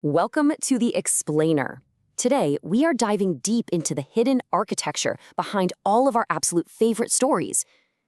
Welcome to the Explainer. Today, we are diving deep into the hidden architecture behind all of our absolute favorite stories.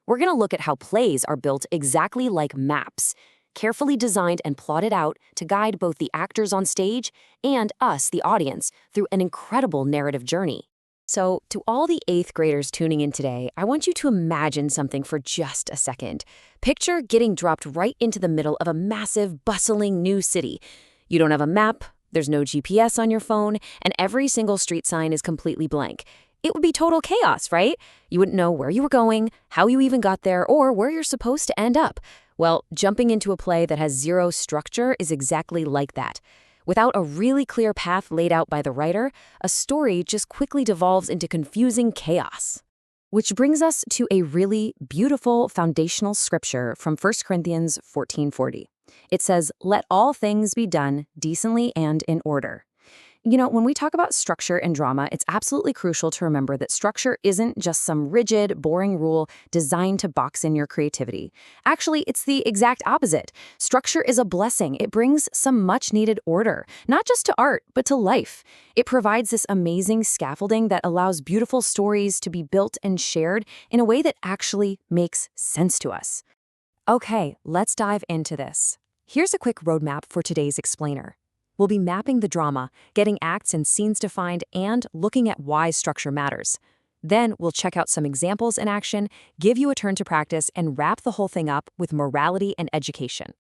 We're going to look at how plays are built exactly like maps, carefully designed and plotted out to guide both the actors on stage and us, the audience, through an incredible narrative journey. So, to all the 8th graders tuning in today, I want you to imagine something for just a second. Picture getting dropped right into the middle of a massive, bustling new city. You don't have a map, there's no GPS on your phone, and every single street sign is completely blank. It would be total chaos, right? You wouldn't know where you were going, how you even got there, or where you're supposed to end up. Well, jumping into a play that has zero structure is exactly like that. Without a really clear path laid out by the writer, a story just quickly devolves into confusing chaos. Which brings us to a really beautiful foundational scripture from 1 Corinthians 14:40. It says, "Let all things be done decently and in order." You know, when we talk about structure and drama, it's absolutely crucial to remember that structure isn't just some rigid, boring rule designed to box in your creativity. Actually, it's the exact opposite. Structure is a blessing. It brings some much-needed order, not just to art, but to life. It provides this amazing scaffolding that allows beautiful stories to be built and shared in a way that actually makes sense to us. Okay, let's dive into this. Here's a quick roadmap for today's explainer. We'll be mapping the drama, getting acts and scenes defined, and looking at why structure matters. Then we'll check out some examples in action, give you a turn to practice, and wrap the whole thing up with morality and education.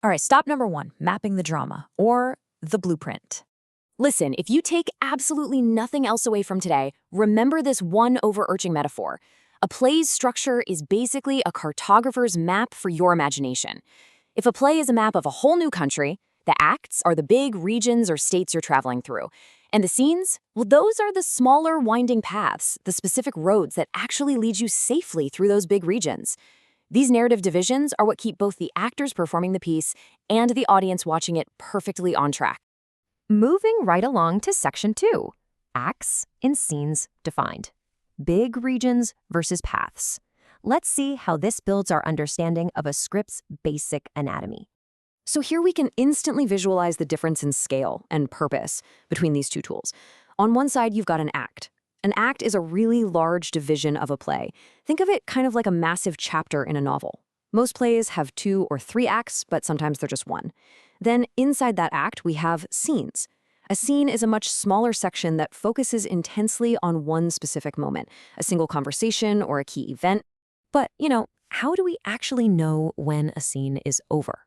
All right, stop number 1, mapping the drama, or the blueprint. Listen, if you take absolutely nothing else away from today, remember this one overarching metaphor. A play's structure is basically a cartographer's map for your imagination. If a play is a map of a whole new country, the acts are the big regions or states you're traveling through. And the scenes? Well, those are the smaller winding paths, the specific roads that actually lead you safely through those big regions. These narrative divisions are what keep both the actors performing the piece and the audience watching it perfectly on track. Moving right along to section 2, acts and scenes defined. Big regions versus paths. Let's see how this builds our understanding of a script's basic anatomy. So here we can instantly visualize the difference in scale and purpose between these two tools. On one side, you've got an act. An act is a really large division of a play. Think of it kind of like a massive chapter in a novel. Most plays have 2 or 3 acts, but sometimes they're just 1. Then inside that act, we have scenes. A scene is a much smaller section that focuses intensely on one specific moment, a single conversation or a key event. But, how do we actually know when a scene is over?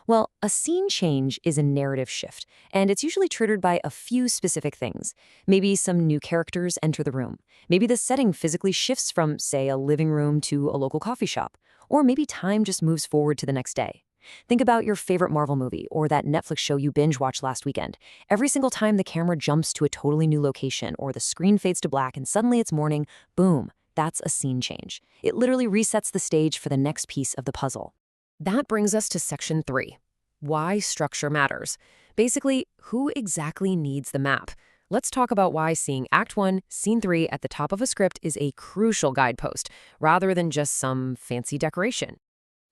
Well, a scene change is a narrative shift, and it's usually triggered by a few specific things. Maybe some new characters enter the room. Maybe the setting physically shifts from, say, a living room to a local coffee shop. Or maybe time just moves forward to the next day. Think about your favorite Marvel movie or that Netflix show you binge-watched last weekend. Every single time the camera jumps to a totally new location or the screen fades to black and suddenly it's morning, boom, that's a scene change. It literally resets the stage for the next piece of the puzzle. That brings us to section 3, why structure matters. Basically, who exactly needs the map? Let's talk about why seeing Act 1, Scene 3 at the top of a script is a crucial guidepost, rather than just some fancy decoration.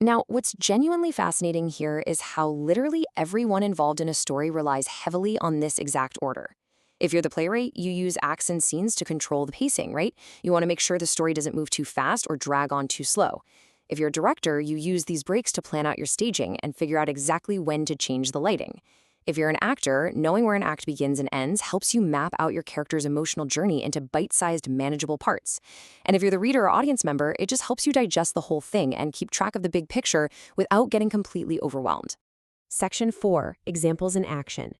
Now, what's genuinely fascinating here is how literally everyone involved in a story relies heavily on this exact order. If you're the playwright, you use acts and scenes to control the pacing, right? You want to make sure the story doesn't move too fast or drag on too slow. If you're a director, you use these breaks to plan out your staging and figure out exactly when to change the lighting. If you're an actor, knowing where an act begins and ends helps you map out your character's emotional journey into bite-sized, manageable parts. And if you're the reader or audience member, it just helps you digest the whole thing and keep track of the big picture without getting completely overwhelmed. Section 4, Examples in Action.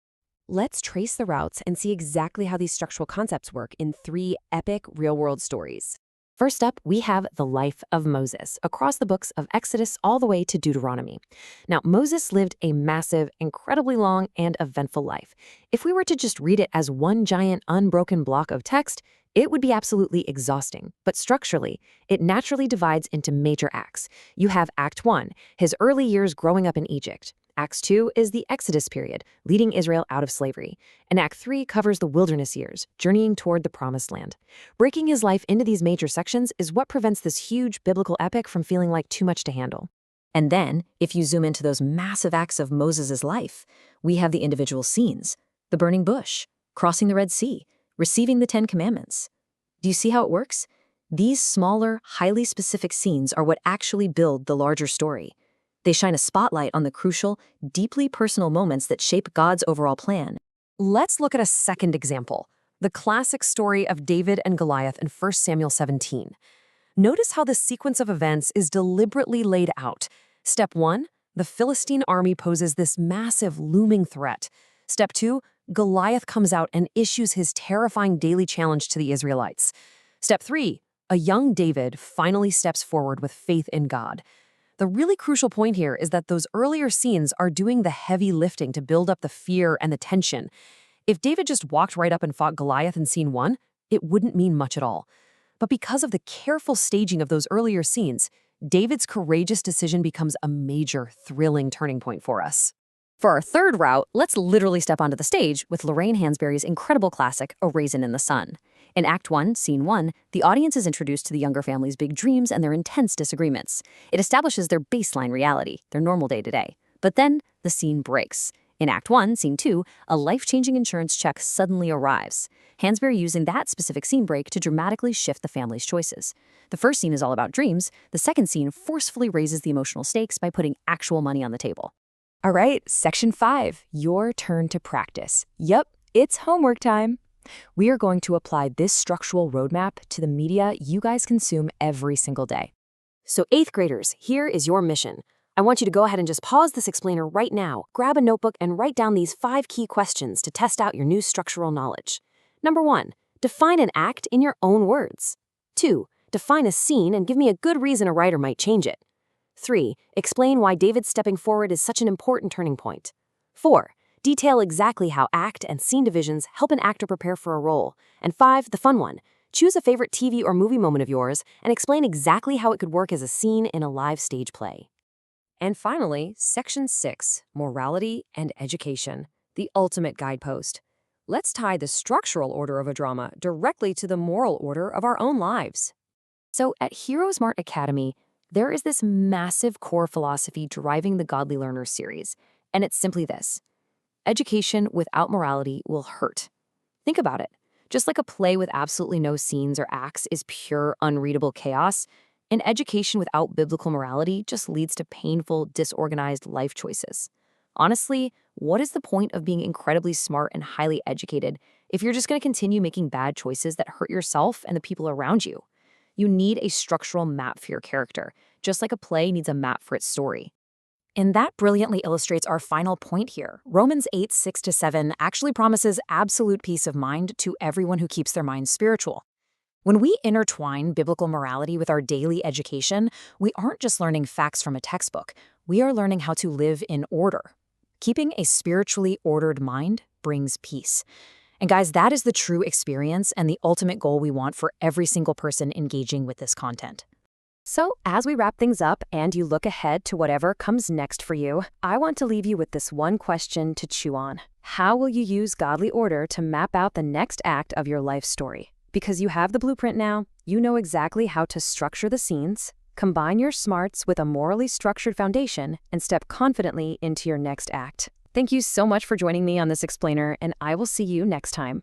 Let's trace the routes and see exactly how these structural concepts work in 3 epic real-world stories. First up, we have the life of Moses, across the books of Exodus all the way to Deuteronomy. Now, Moses lived a massive, incredibly long, and eventful life. If we were to just read it as one giant, unbroken block of text, it would be absolutely exhausting. But structurally, it naturally divides into major acts. You have Act 1, his early years growing up in Egypt. Acts 2 is the Exodus period, leading Israel out of slavery. And Act 3 covers the wilderness years, journeying toward the Promised Land. Breaking his life into these major sections is what prevents this huge biblical epic from feeling like too much to handle. And then, if you zoom into those massive acts of Moses' life, we have the individual scenes. the burning bush, crossing the Red Sea, receiving the 10 Commandments. Do you see how it works? These smaller, highly specific scenes are what actually build the larger story. They shine a spotlight on the crucial, deeply personal moments that shape God's overall plan. Let's look at a second example, the classic story of David and Goliath in 1 Samuel 17. Notice how the sequence of events is deliberately laid out. Step 1, the Philistine army poses this massive, looming threat. Step 2, Goliath comes out and issues his terrifying daily challenge to the Israelites. Step 3, a young David finally steps forward with faith in God. The really crucial point here is that those earlier scenes are doing the heavy lifting to build up the fear and the tension. If David just walked right up and fought Goliath in scene 1, it wouldn't mean much at all. But because of the careful staging of those earlier scenes, David's courageous decision becomes a major, thrilling turning point for us. For our third route, let's literally step onto the stage with Lorraine Hansberry's incredible classic, A Raisin in the Sun. In Act 1, Scene 1, the audience is introduced to the younger family's big dreams and their intense disagreements. It establishes their baseline reality, their normal day-to-day. But then, the scene breaks. In Act 1, Scene 2, a life-changing insurance check suddenly arrives. Hansberry using that specific scene break to dramatically shift the family's choices. The first scene is all about dreams. The second scene forcefully raises the emotional stakes by putting actual money on the table. All right, Section 5, your turn to practice. Yep, it's homework time. We are going to apply this structural roadmap to the media you guys consume every single day. So 8th graders, here is your mission. I want you to go ahead and just pause this explainer right now, grab a notebook, and write down these 5 key questions to test out your new structural knowledge. Number 1, define an act in your own words. 2, define a scene and give me a good reason a writer might change it. 3, explain why David stepping forward is such an important turning point. 4, detail exactly how act and scene divisions help an actor prepare for a role. And 5, the fun one, choose a favorite TV or movie moment of yours and explain exactly how it could work as a scene in a live stage play. And finally, Section 6, Morality and Education, the ultimate guidepost. Let's tie the structural order of a drama directly to the moral order of our own lives. So at HeroesMart Academy, there is this massive core philosophy driving the Godly Learners series, and it's simply this. Education without morality will hurt. Think about it. Just like a play with absolutely no scenes or acts is pure, unreadable chaos, an education without biblical morality just leads to painful, disorganized life choices. Honestly, what is the point of being incredibly smart and highly educated if you're just going to continue making bad choices that hurt yourself and the people around you? You need a structural map for your character, just like a play needs a map for its story. And that brilliantly illustrates our final point here. Romans 8, 6-7 actually promises absolute peace of mind to everyone who keeps their minds spiritual. When we intertwine biblical morality with our daily education, we aren't just learning facts from a textbook. We are learning how to live in order. Keeping a spiritually ordered mind brings peace. And guys, that is the true experience and the ultimate goal we want for every single person engaging with this content. So, as we wrap things up and you look ahead to whatever comes next for you, I want to leave you with this one question to chew on. How will you use godly order to map out the next act of your life story? Because you have the blueprint now, you know exactly how to structure the scenes, combine your smarts with a morally structured foundation, and step confidently into your next act. Thank you so much for joining me on this explainer, and I will see you next time.